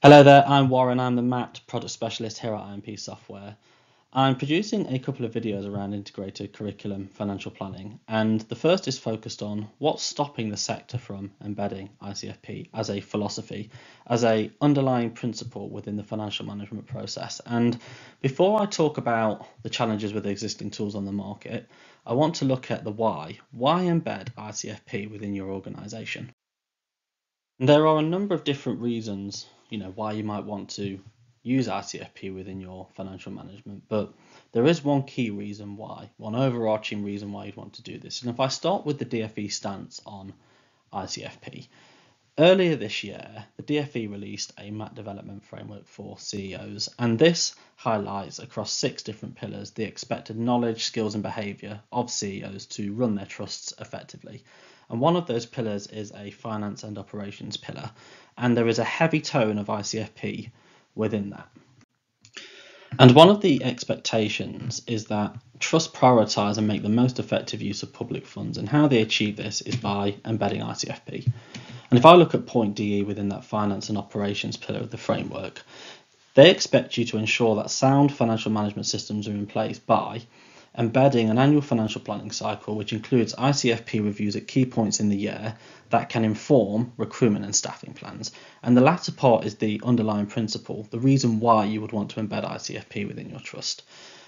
Hello there, I'm Warren. I'm the MAT product specialist here at IMP Software. I'm producing a couple of videos around integrated curriculum financial planning, and the first is focused on what's stopping the sector from embedding ICFP as a philosophy, as an underlying principle within the financial management process. And before I talk about the challenges with the existing tools on the market, I want to look at the why. Why embed ICFP within your organization? There are a number of different reasons, why you might want to use ICFP within your financial management, but there is one key reason why, one overarching reason why you'd want to do this. And if I start with the DFE stance on ICFP, earlier this year, the DFE released a MAT development framework for CEOs, and this highlights across 6 different pillars the expected knowledge, skills, and behaviour of CEOs to run their trusts effectively. And one of those pillars is a finance and operations pillar, and there is a heavy tone of ICFP within that. And one of the expectations is that trusts prioritise and make the most effective use of public funds, and how they achieve this is by embedding ICFP. And if I look at point DE within that finance and operations pillar of the framework, they expect you to ensure that sound financial management systems are in place by embedding an annual financial planning cycle, which includes ICFP reviews at key points in the year that can inform recruitment and staffing plans. And the latter part is the underlying principle, the reason why you would want to embed ICFP within your trust.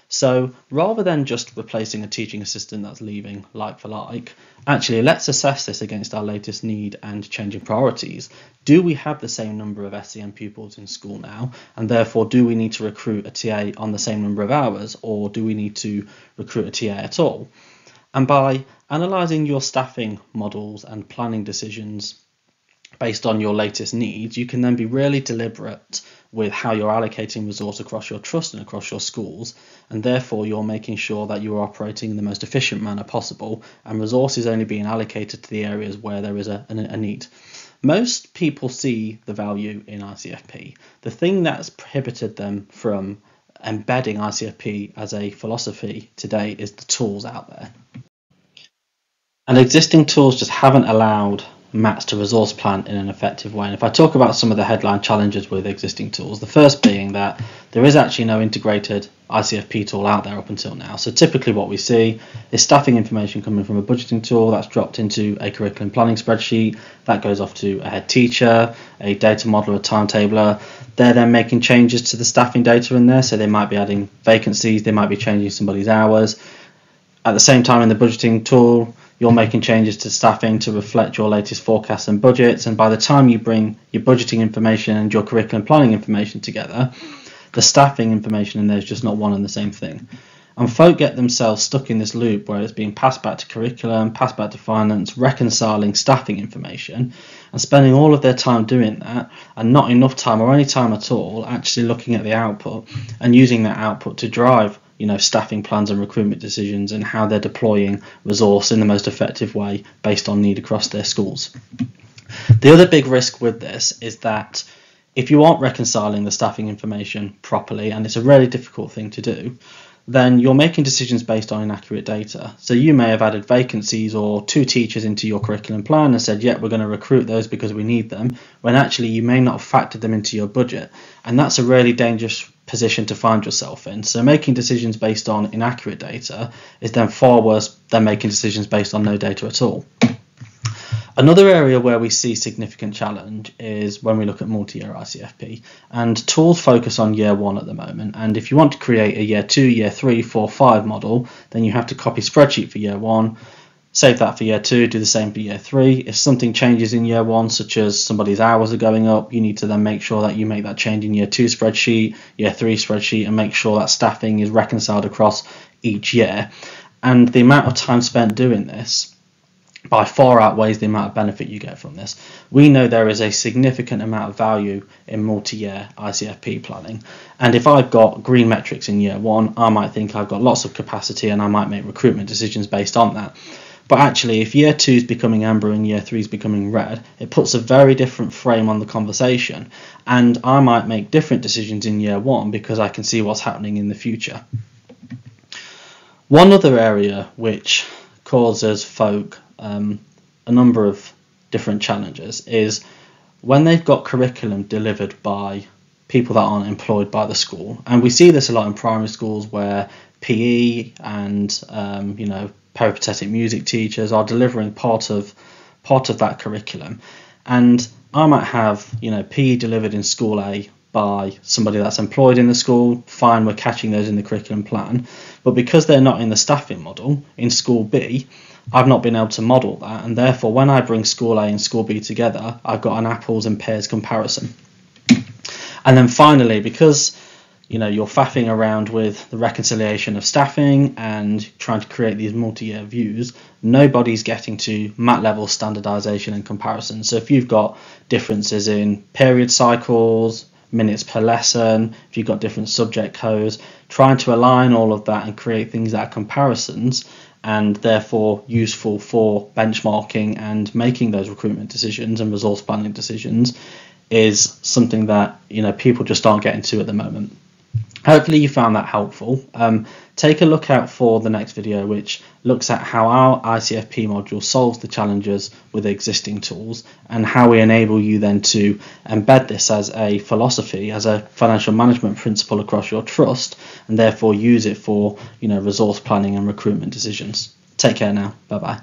So rather than just replacing a teaching assistant that's leaving like for like, actually let's assess this against our latest need and changing priorities. Do we have the same number of SEN pupils in school now, and therefore do we need to recruit a TA on the same number of hours, or do we need to recruit a TA at all? And by analysing your staffing models and planning decisions based on your latest needs, you can then be really deliberate with how you're allocating resource across your trust and across your schools, and therefore you're making sure that you're operating in the most efficient manner possible, and resource is only being allocated to the areas where there is a need. Most people see the value in ICFP. The thing that's prohibited them from embedding ICFP as a philosophy today is the tools out there. And existing tools just haven't allowed MATs to resource plan in an effective way. And if I talk about some of the headline challenges with existing tools, the first being that there is actually no integrated ICFP tool out there up until now. So typically what we see is staffing information coming from a budgeting tool that's dropped into a curriculum planning spreadsheet, that goes off to a head teacher, a data modeler, a timetabler. They're then making changes to the staffing data in there, so they might be adding vacancies, they might be changing somebody's hours. At the same time in the budgeting tool, you're making changes to staffing to reflect your latest forecasts and budgets, and by the time you bring your budgeting information and your curriculum planning information together, the staffing information in there is just not one and the same thing. And folk get themselves stuck in this loop where it's being passed back to curriculum, passed back to finance, reconciling staffing information, and spending all of their time doing that, and not enough time or any time at all actually looking at the output and using that output to drive staffing plans and recruitment decisions, and how they're deploying resource in the most effective way based on need across their schools. The other big risk with this is that if you aren't reconciling the staffing information properly, and it's a really difficult thing to do, then you're making decisions based on inaccurate data. So you may have added vacancies or 2 teachers into your curriculum plan and said, yeah, we're going to recruit those because we need them, when actually you may not have factored them into your budget. And that's a really dangerous position to find yourself in. So making decisions based on inaccurate data is then far worse than making decisions based on no data at all. Another area where we see significant challenge is when we look at multi-year ICFP, and tools focus on year 1 at the moment, and if you want to create a year 2, year 3, 4, 5 model, then you have to copy spreadsheet for year 1, save that for year 2, do the same for year 3. If something changes in year 1, such as somebody's hours are going up, you need to then make sure that you make that change in year 2 spreadsheet, year 3 spreadsheet, and make sure that staffing is reconciled across each year. And the amount of time spent doing this by far outweighs the amount of benefit you get from this. We know there is a significant amount of value in multi-year ICFP planning, and if I've got green metrics in year 1, I might think I've got lots of capacity and I might make recruitment decisions based on that. But actually, if year 2 is becoming amber and year 3 is becoming red, it puts a very different frame on the conversation, and I might make different decisions in year 1 because I can see what's happening in the future. One other area which causes folk a number of different challenges is when they've got curriculum delivered by people that aren't employed by the school, and we see this a lot in primary schools where PE and peripatetic music teachers are delivering part of that curriculum, and I might have PE delivered in school A by somebody that's employed in the school. Fine, we're catching those in the curriculum plan, but because they're not in the staffing model in school B, I've not been able to model that, and therefore when I bring school A and school B together, I've got an apples and pears comparison. And then finally, because you're faffing around with the reconciliation of staffing and trying to create these multi-year views, nobody's getting to mat level standardization and comparison. So if you've got differences in period cycles, minutes per lesson, if you've got different subject codes, trying to align all of that and create things that are comparisons and therefore useful for benchmarking and making those recruitment decisions and resource planning decisions is something that people just aren't getting to at the moment. Hopefully you found that helpful. Take a look out for the next video, which looks at how our ICFP module solves the challenges with existing tools and how we enable you then to embed this as a philosophy, as a financial management principle across your trust, and therefore use it for resource planning and recruitment decisions. Take care now. Bye bye.